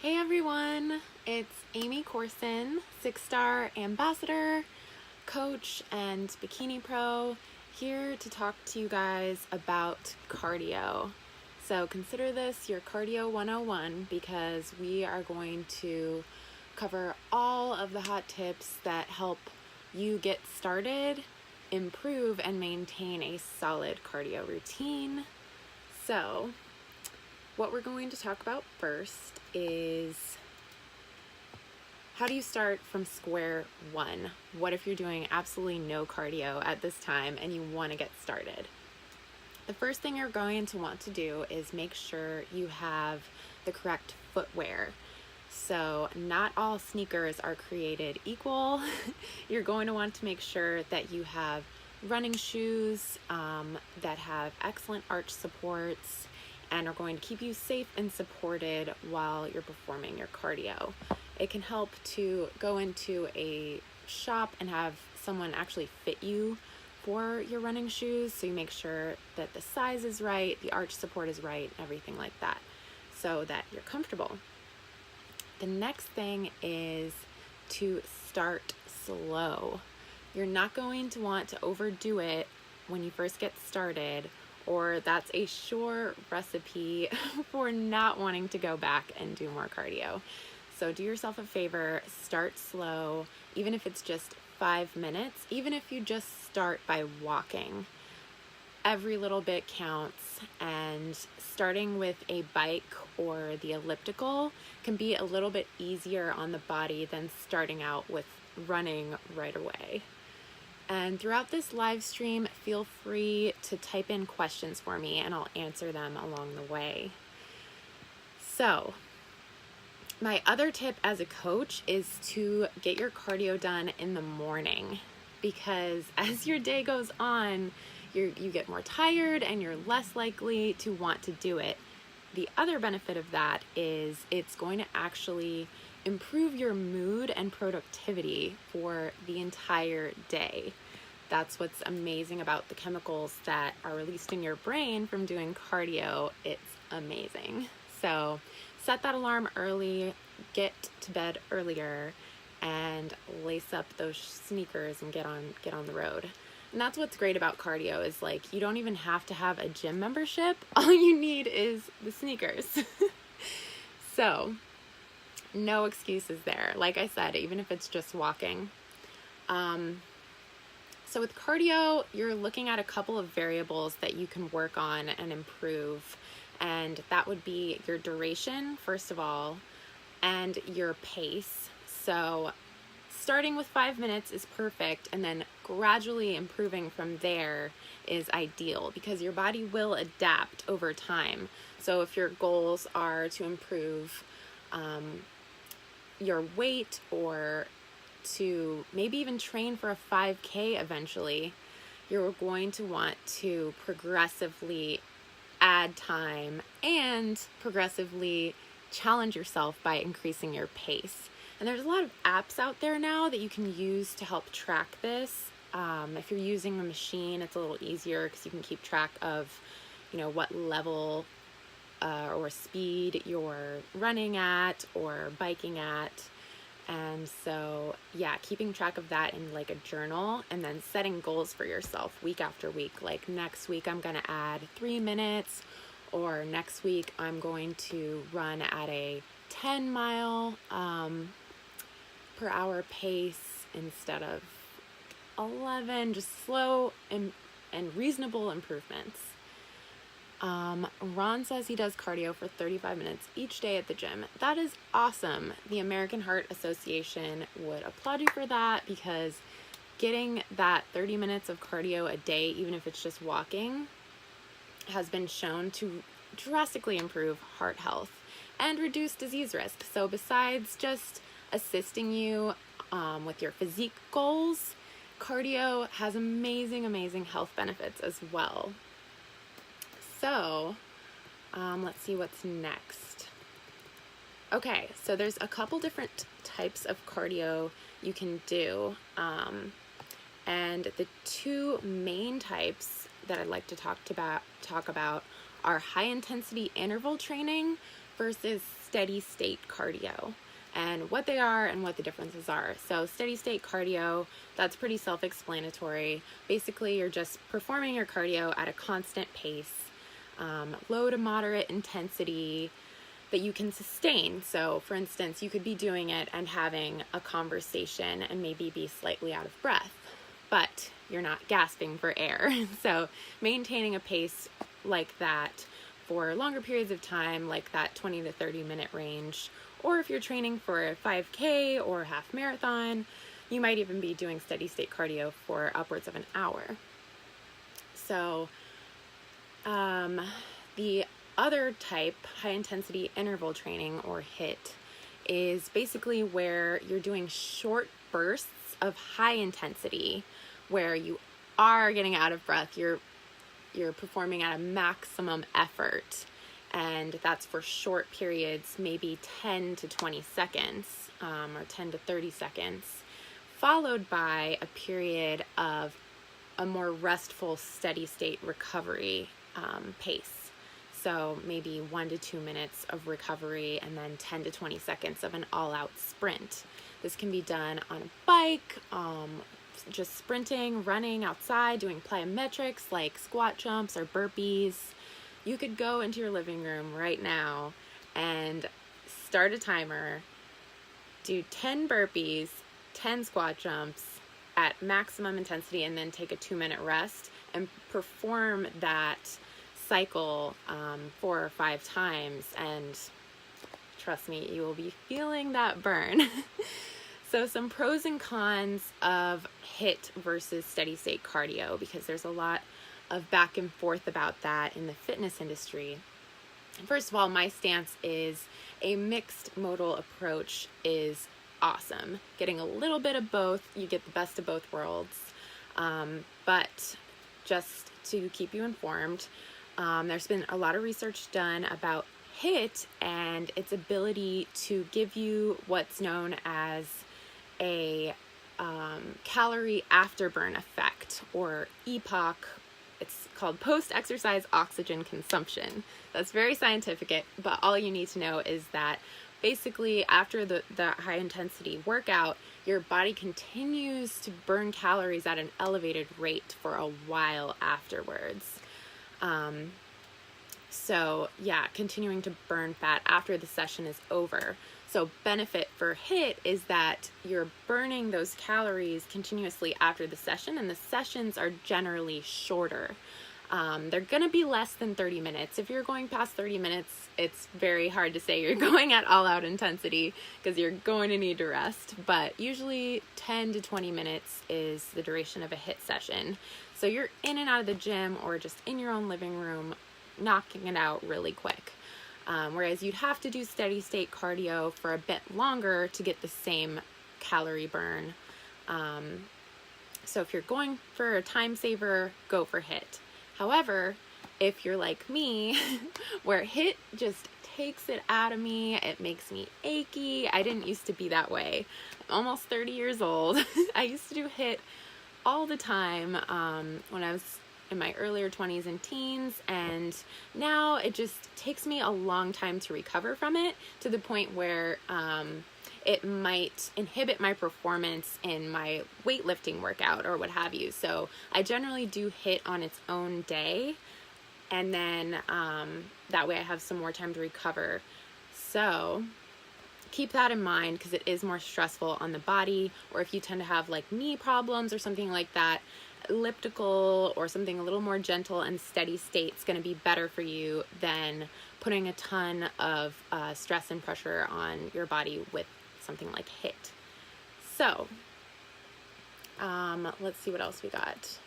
Hey everyone, it's Amy Corson, 6-star ambassador, coach, and bikini pro, here to talk to you guys about cardio. So consider this your cardio 101 because we are going to cover all of the hot tips that help you get started, improve, and maintain a solid cardio routine. So what we're going to talk about first is how do you start from square one? What if you're doing absolutely no cardio at this time and you want to get started? The first thing you're going to want to do is make sure you have the correct footwear. So not all sneakers are created equal. You're going to want to make sure that you have running shoes that have excellent arch supports and are going to keep you safe and supported while you're performing your cardio. It can help to go into a shop and have someone actually fit you for your running shoes, so you make sure that the size is right, the arch support is right, everything like that, so that you're comfortable. The next thing is to start slow. You're not going to want to overdo it when you first get started, or that's a sure recipe for not wanting to go back and do more cardio. So do yourself a favor, start slow, even if it's just 5 minutes, even if you just start by walking. Every little bit counts, and starting with a bike or the elliptical can be a little bit easier on the body than starting out with running right away. And throughout this live stream, feel free to type in questions for me and I'll answer them along the way. So, my other tip as a coach is to get your cardio done in the morning, because as your day goes on, you get more tired and you're less likely to want to do it. The other benefit of that is it's going to actually improve your mood and productivity for the entire day. That's what's amazing about the chemicals that are released in your brain from doing cardio. It's amazing. So set that alarm early, get to bed earlier, and lace up those sneakers and get on the road. And that's what's great about cardio is like you don't even have to have a gym membership. All you need is the sneakers. So no excuses there. Like I said, even if it's just walking. So with cardio, you're looking at a couple of variables that you can work on and improve. And that would be your duration, first of all, and your pace. So starting with 5 minutes is perfect, and then gradually improving from there is ideal because your body will adapt over time. So if your goals are to improve your weight or to maybe even train for a 5K eventually, you're going to want to progressively add time and progressively challenge yourself by increasing your pace. And there's a lot of apps out there now that you can use to help track this. If you're using a machine, it's a little easier because you can keep track of, what level or speed you're running at or biking at. And so, keeping track of that in like a journal and then setting goals for yourself week after week. Like next week, I'm going to add 3 minutes, or next week, I'm going to run at a 10-mile per hour pace instead of 11, just slow and reasonable improvements. Ron says he does cardio for 35 minutes each day at the gym. That is awesome. The American Heart Association would applaud you for that, because getting that 30 minutes of cardio a day, even if it's just walking, has been shown to drastically improve heart health and reduce disease risk. So besides just assisting you with your physique goals, cardio has amazing health benefits as well. So let's see what's next. Okay, so there's a couple different types of cardio you can do. And the two main types that I'd like to talk about are high intensity interval training versus steady state cardio, and what they are and what the differences are. So steady state cardio, that's pretty self-explanatory. Basically, you're just performing your cardio at a constant pace, low to moderate intensity that you can sustain. So for instance, you could be doing it and having a conversation and maybe be slightly out of breath, but you're not gasping for air. So maintaining a pace like that for longer periods of time, like that 20 to 30 minute range, or if you're training for a 5K or a half marathon, you might even be doing steady state cardio for upwards of an hour. So the other type, high intensity interval training, or HIIT, is basically where you're doing short bursts of high intensity where you are getting out of breath, you're performing at a maximum effort, and that's for short periods, maybe 10 to 20 seconds, or 10 to 30 seconds, followed by a period of a more restful steady state recovery pace. So maybe 1 to 2 minutes of recovery and then 10 to 20 seconds of an all-out sprint. This can be done on a bike, just sprinting, running outside, doing plyometrics like squat jumps or burpees. You could go into your living room right now and start a timer, do 10 burpees, 10 squat jumps at maximum intensity, and then take a 2-minute rest and perform that cycle 4 or 5 times, and trust me, you will be feeling that burn. So some pros and cons of HIIT versus steady state cardio, because there's a lot of back and forth about that in the fitness industry. First of all, my stance is a mixed modal approach is awesome. Getting a little bit of both, you get the best of both worlds. But just to keep you informed, there's been a lot of research done about HIIT and its ability to give you what's known as a calorie afterburn effect, or EPOC. It's called post-exercise oxygen consumption. That's very scientific, but all you need to know is that basically after the high intensity workout, your body continues to burn calories at an elevated rate for a while afterwards. So yeah, continuing to burn fat after the session is over. So benefit for HIIT is that you're burning those calories continuously after the session, and the sessions are generally shorter. They're going to be less than 30 minutes. If you're going past 30 minutes, it's very hard to say you're going at all-out intensity because you're going to need to rest. But usually 10 to 20 minutes is the duration of a HIIT session. So you're in and out of the gym or just in your own living room, knocking it out really quick. Whereas you'd have to do steady state cardio for a bit longer to get the same calorie burn. So if you're going for a time saver, go for HIIT. However, if you're like me, where HIIT just takes it out of me, it makes me achy. I didn't used to be that way. I'm almost 30 years old. I used to do HIIT all the time when I was in my earlier 20s and teens, and now it just takes me a long time to recover from it, to the point where it might inhibit my performance in my weightlifting workout or what have you. So I generally do HIIT on its own day, and then that way I have some more time to recover. So keep that in mind, because it is more stressful on the body. Or if you tend to have like knee problems or something like that, elliptical or something a little more gentle and steady state is going to be better for you than putting a ton of stress and pressure on your body with something like HIIT. So let's see what else we got.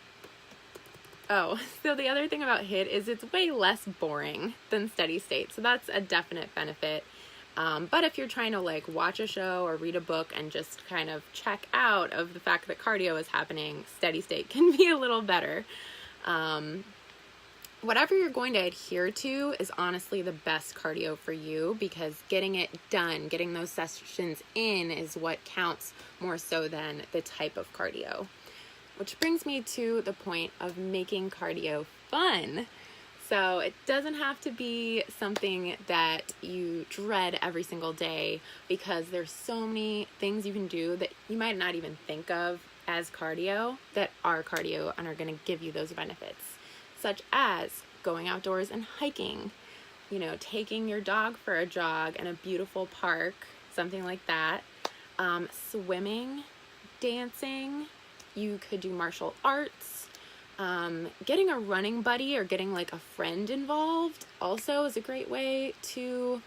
Oh, so the other thing about HIIT is it's way less boring than steady state, so that's a definite benefit. But if you're trying to like watch a show or read a book and just kind of check out of the fact that cardio is happening, steady state can be a little better. Whatever you're going to adhere to is honestly the best cardio for you, because getting it done, getting those sessions in is what counts more so than the type of cardio. Which brings me to the point of making cardio fun. So it doesn't have to be something that you dread every single day, because there's so many things you can do that you might not even think of as cardio that are cardio and are going to give you those benefits, such as going outdoors and hiking, taking your dog for a jog in a beautiful park, something like that, swimming, dancing. You could do martial arts. Getting a running buddy or getting like a friend involved also is a great way to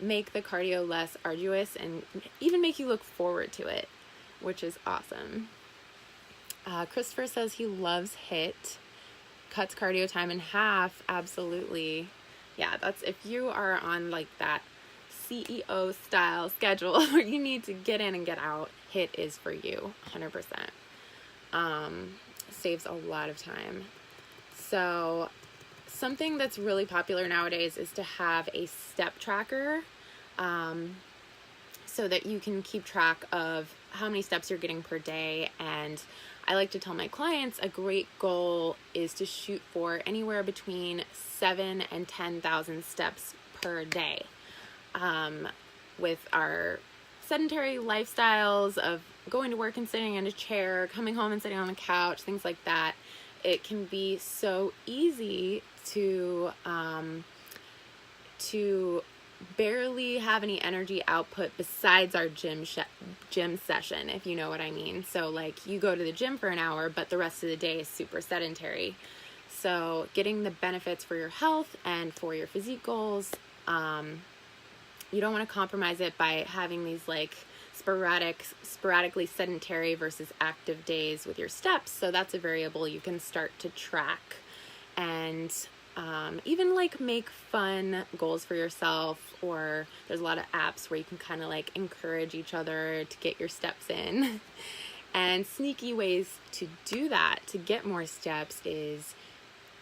make the cardio less arduous and even make you look forward to it, which is awesome. Christopher says he loves HIIT, cuts cardio time in half. Absolutely. Yeah, that's if you are on like that CEO style schedule where you need to get in and get out, HIIT is for you 100%. Saves a lot of time. So something that's really popular nowadays is to have a step tracker, so that you can keep track of how many steps you're getting per day. And I like to tell my clients a great goal is to shoot for anywhere between 7,000 and 10,000 steps per day. With our sedentary lifestyles of going to work and sitting in a chair, coming home and sitting on the couch, things like that, it can be so easy to barely have any energy output besides our gym session, if you know what I mean. So like you go to the gym for an hour, but the rest of the day is super sedentary. So getting the benefits for your health and for your physique goals, you don't want to compromise it by having these like sporadically sedentary versus active days with your steps. So that's a variable you can start to track, and even like make fun goals for yourself, or there's a lot of apps where you can kind of like encourage each other to get your steps in. And sneaky ways to do that, to get more steps, is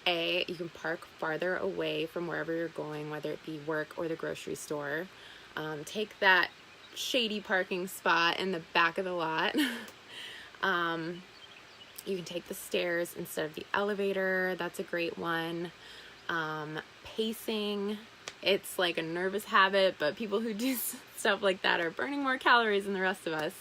you can park farther away from wherever you're going, whether it be work or the grocery store. Take that shady parking spot in the back of the lot. You can take the stairs instead of the elevator. That's a great one. Pacing. It's like a nervous habit, but people who do stuff like that are burning more calories than the rest of us.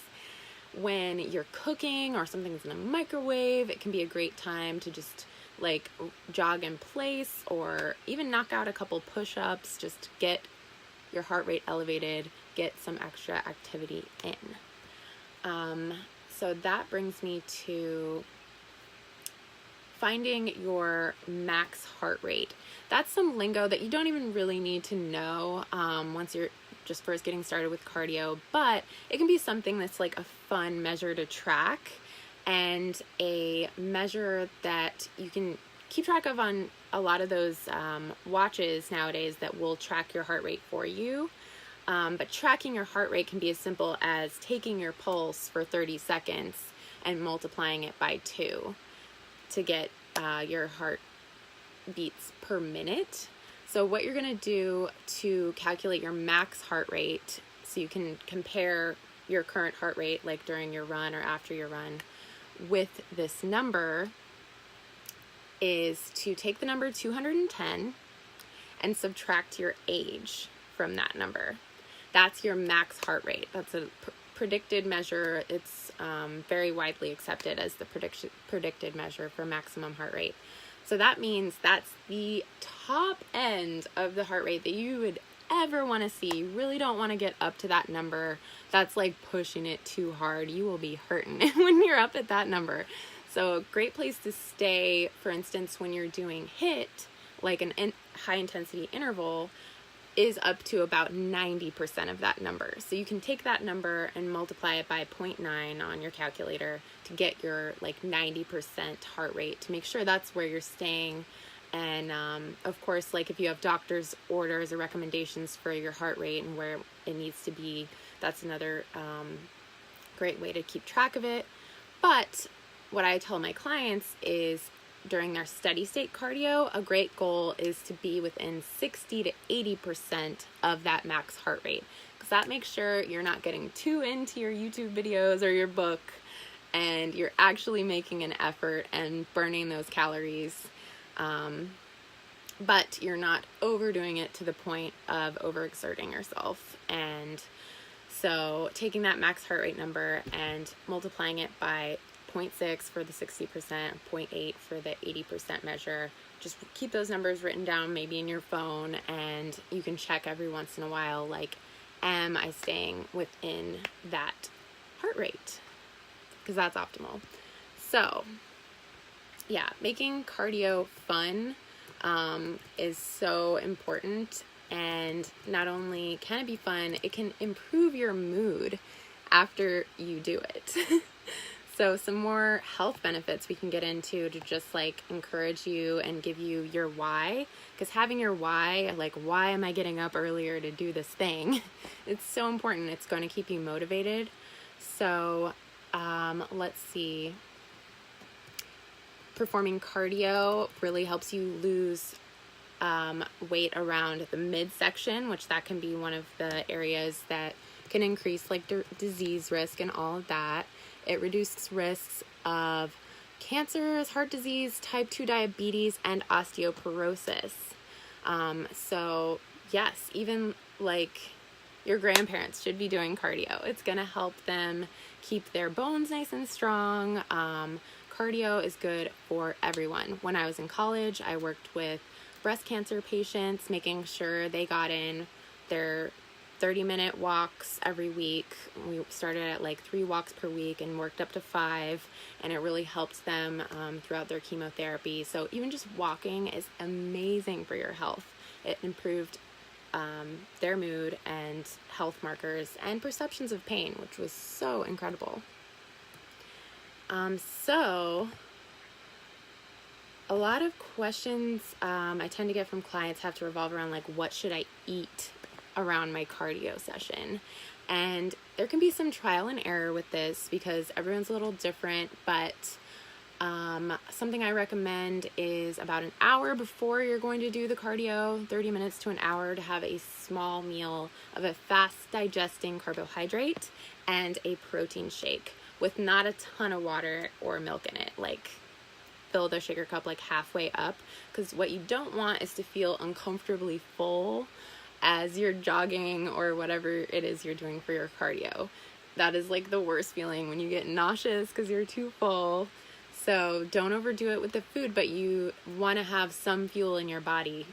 When you're cooking or something's in a microwave, it can be a great time to just like jog in place, or even knock out a couple push-ups, just get your heart rate elevated, get some extra activity in. So that brings me to finding your max heart rate. That's some lingo that you don't even really need to know once you're just first getting started with cardio, but it can be something that's like a fun measure to track, and a measure that you can keep track of on a lot of those watches nowadays that will track your heart rate for you. But tracking your heart rate can be as simple as taking your pulse for 30 seconds and multiplying it by 2 to get your heart beats per minute. So what you're going to do to calculate your max heart rate, so you can compare your current heart rate like during your run or after your run with this number, is to take the number 210 and subtract your age from that number. That's your max heart rate. That's a predicted measure. It's very widely accepted as the predicted measure for maximum heart rate. So that means that's the top end of the heart rate that you would ever want to see. You really don't want to get up to that number. That's like pushing it too hard. You will be hurting when you're up at that number. So a great place to stay, for instance, when you're doing HIIT, like an high intensity interval, is up to about 90% of that number. So you can take that number and multiply it by 0.9 on your calculator to get your like 90% heart rate, to make sure that's where you're staying. And of course, like if you have doctor's orders or recommendations for your heart rate and where it needs to be, that's another great way to keep track of it. But what I tell my clients is, during their steady state cardio, a great goal is to be within 60 to 80% of that max heart rate, because that makes sure you're not getting too into your YouTube videos or your book, and you're actually making an effort and burning those calories. but you're not overdoing it to the point of overexerting yourself. And so taking that max heart rate number and multiplying it by 0.6 for the 60%, 0.8 for the 80% measure. Just keep those numbers written down maybe in your phone, and you can check every once in a while, like, am I staying within that heart rate? Because that's optimal. So yeah, making cardio fun is so important. And not only can it be fun, it can improve your mood after you do it. So some more health benefits we can get into to just like encourage you and give you your why. Because having your why, like, why am I getting up earlier to do this thing? It's so important. It's going to keep you motivated. So let's see. Performing cardio really helps you lose weight around the midsection, which that can be one of the areas that can increase like disease risk and all of that. It reduces risks of cancers, heart disease, type 2 diabetes, and osteoporosis. So yes, even like your grandparents should be doing cardio. It's going to help them keep their bones nice and strong. Cardio is good for everyone. When I was in college, I worked with breast cancer patients, making sure they got in their 30-minute walks every week. We started at like 3 walks per week and worked up to 5, and it really helped them throughout their chemotherapy. So even just walking is amazing for your health. It improved their mood and health markers and perceptions of pain, which was so incredible. So a lot of questions I tend to get from clients have to revolve around like, what should I eat around my cardio session? And there can be some trial and error with this because everyone's a little different, but something I recommend is about an hour before you're going to do the cardio, 30 minutes to an hour, to have a small meal of a fast digesting carbohydrate and a protein shake with not a ton of water or milk in it. Like, fill the shaker cup like halfway up, because what you don't want is to feel uncomfortably full as you're jogging or whatever it is you're doing for your cardio. That is like the worst feeling, when you get nauseous because you're too full. So don't overdo it with the food, but you want to have some fuel in your body.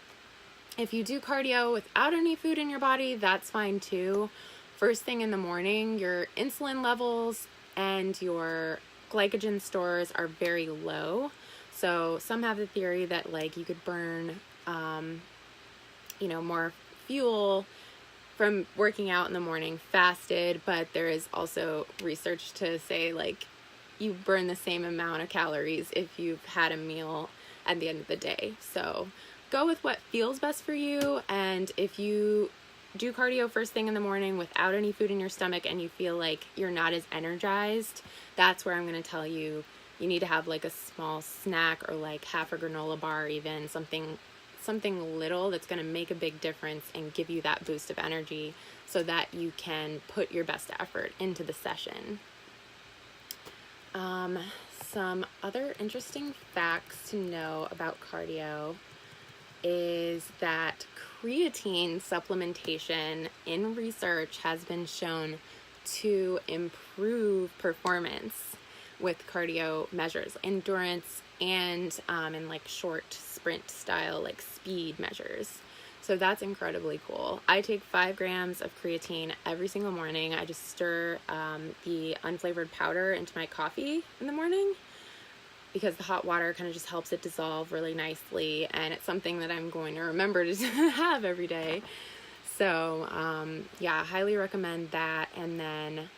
If you do cardio without any food in your body, that's fine too. First thing in the morning, your insulin levels and your glycogen stores are very low. So some have the theory that like you could burn, more fuel from working out in the morning fasted, but there is also research to say like you burn the same amount of calories if you've had a meal at the end of the day. So go with what feels best for you. And if you do cardio first thing in the morning without any food in your stomach and you feel like you're not as energized, that's where I'm going to tell you need to have like a small snack or like half a granola bar, even something little that's going to make a big difference and give you that boost of energy so that you can put your best effort into the session. Some other interesting facts to know about cardio is that creatine supplementation in research has been shown to improve performance with cardio measures, endurance, and in like short sprint style, like speed measures. So that's incredibly cool. I take 5 grams of creatine every single morning. I just stir the unflavored powder into my coffee in the morning because the hot water kind of just helps it dissolve really nicely, and it's something that I'm going to remember to have every day. So yeah, highly recommend that. And then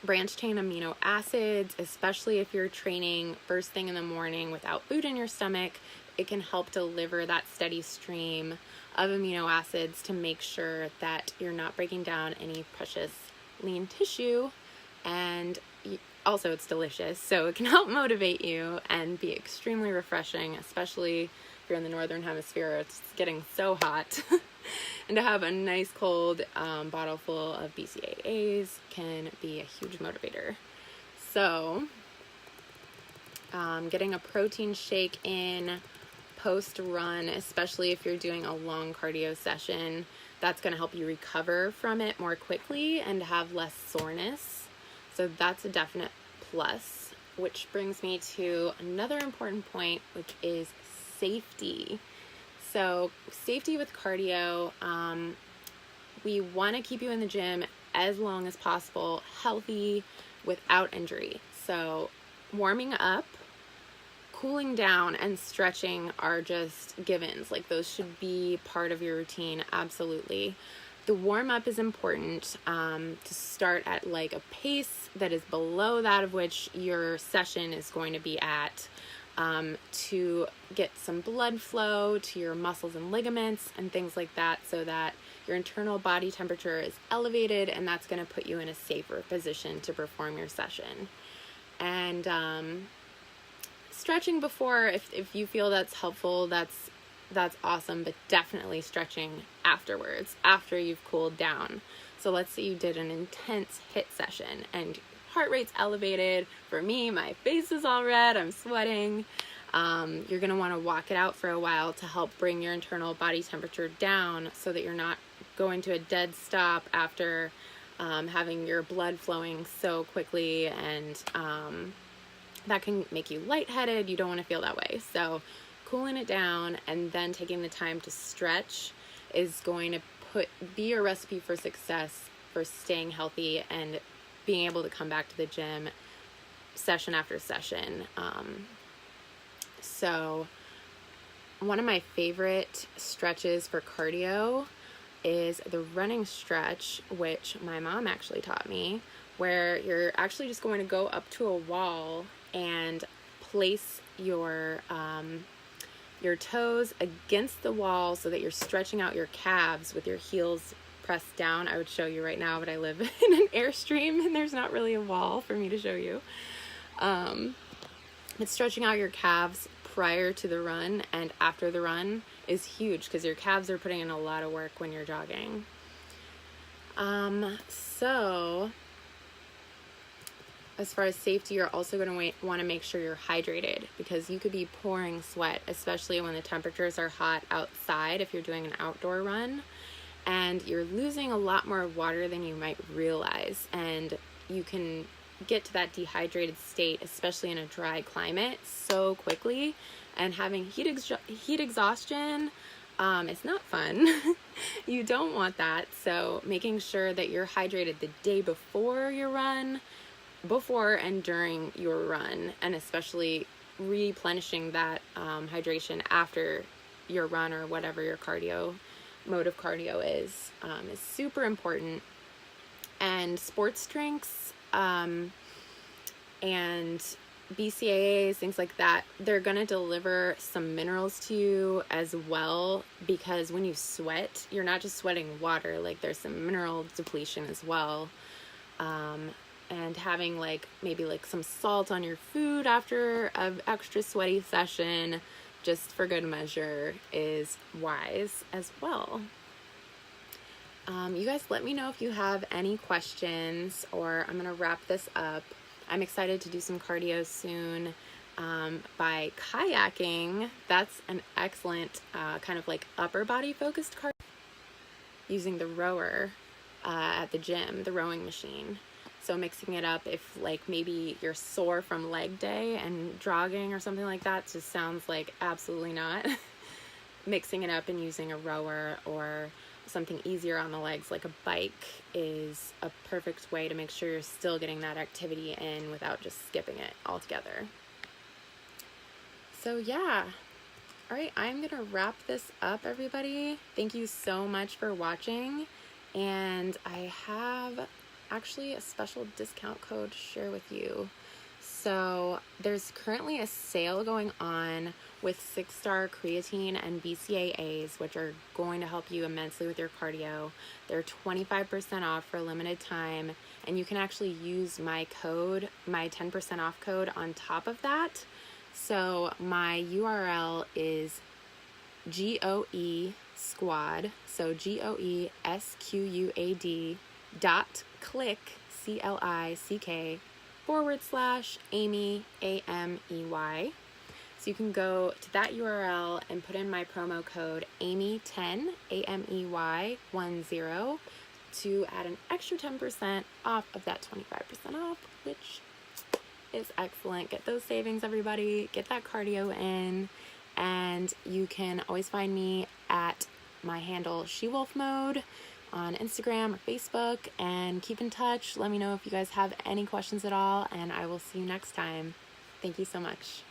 branched chain amino acids, especially if you're training first thing in the morning without food in your stomach, it can help deliver that steady stream of amino acids to make sure that you're not breaking down any precious lean tissue. And also it's delicious, so it can help motivate you and be extremely refreshing, especially if you're in the northern hemisphere. It's getting so hot. And to have a nice cold bottle full of BCAAs can be a huge motivator. So getting a protein shake in post-run, especially if you're doing a long cardio session, that's going to help you recover from it more quickly and have less soreness. So that's a definite plus, which brings me to another important point, which is safety. So safety with cardio, we want to keep you in the gym as long as possible, healthy, without injury. So warming up, cooling down, and stretching are just givens. Like, those should be part of your routine, absolutely. The warm up is important to start at like a pace that is below that of which your session is going to be at, to get some blood flow to your muscles and ligaments and things like that, so that your internal body temperature is elevated, and that's going to put you in a safer position to perform your session. And stretching before, if you feel that's helpful, that's awesome, but definitely stretching afterwards, after you've cooled down. So let's say you did an intense HIIT session and heart rate's elevated. For me, my face is all red, I'm sweating. You're going to want to walk it out for a while to help bring your internal body temperature down, so that you're not going to a dead stop after having your blood flowing so quickly, and that can make you lightheaded. You don't want to feel that way. So cooling it down and then taking the time to stretch is going to be your recipe for success for staying healthy and being able to come back to the gym session after session. So one of my favorite stretches for cardio is the running stretch, which my mom actually taught me, where you're actually just going to go up to a wall and place your toes against the wall so that you're stretching out your calves with your heels pressed down. I would show you right now, but I live in an Airstream and there's not really a wall for me to show you. But stretching out your calves prior to the run and after the run is huge, because your calves are putting in a lot of work when you're jogging. So as far as safety, you're also going to want to make sure you're hydrated, because you could be pouring sweat, especially when the temperatures are hot outside if you're doing an outdoor run, and you're losing a lot more water than you might realize, and you can get to that dehydrated state, especially in a dry climate, so quickly. And having heat exhaustion, it's not fun. You don't want that. So making sure that you're hydrated the day before your run, before and during your run, and especially replenishing that hydration after your run or whatever your mode of cardio is super important. And sports drinks and BCAAs, things like that, they're going to deliver some minerals to you as well, because when you sweat, you're not just sweating water, like there's some mineral depletion as well. And having maybe some salt on your food after an extra sweaty session, just for good measure, is wise as well. You guys let me know if you have any questions, or I'm going to wrap this up. I'm excited to do some cardio soon by kayaking. That's an excellent kind of upper body focused cardio, using the rower at the gym, the rowing machine. So mixing it up if maybe you're sore from leg day and jogging or something like that, just sounds like absolutely not. Mixing it up and using a rower or something easier on the legs like a bike is a perfect way to make sure you're still getting that activity in without just skipping it altogether. So yeah, all right, I'm gonna wrap this up, everybody. Thank you so much for watching, and I have actually a special discount code to share with you. So there's currently a sale going on with 6-Star Creatine and BCAAs, which are going to help you immensely with your cardio. They're 25% off for a limited time, and you can actually use my 10% off code on top of that. So my URL is GOE Squad, so GOESQUAD.click, CLICK /Amy, AMEY. So you can go to that URL and put in my promo code AMEY10, AMEY10, to add an extra 10% off of that 25% off, which is excellent. Get those savings, everybody. Get that cardio in. And you can always find me at my handle SheWolfMode on Instagram or Facebook, and keep in touch. Let me know if you guys have any questions at all, and I will see you next time. Thank you so much.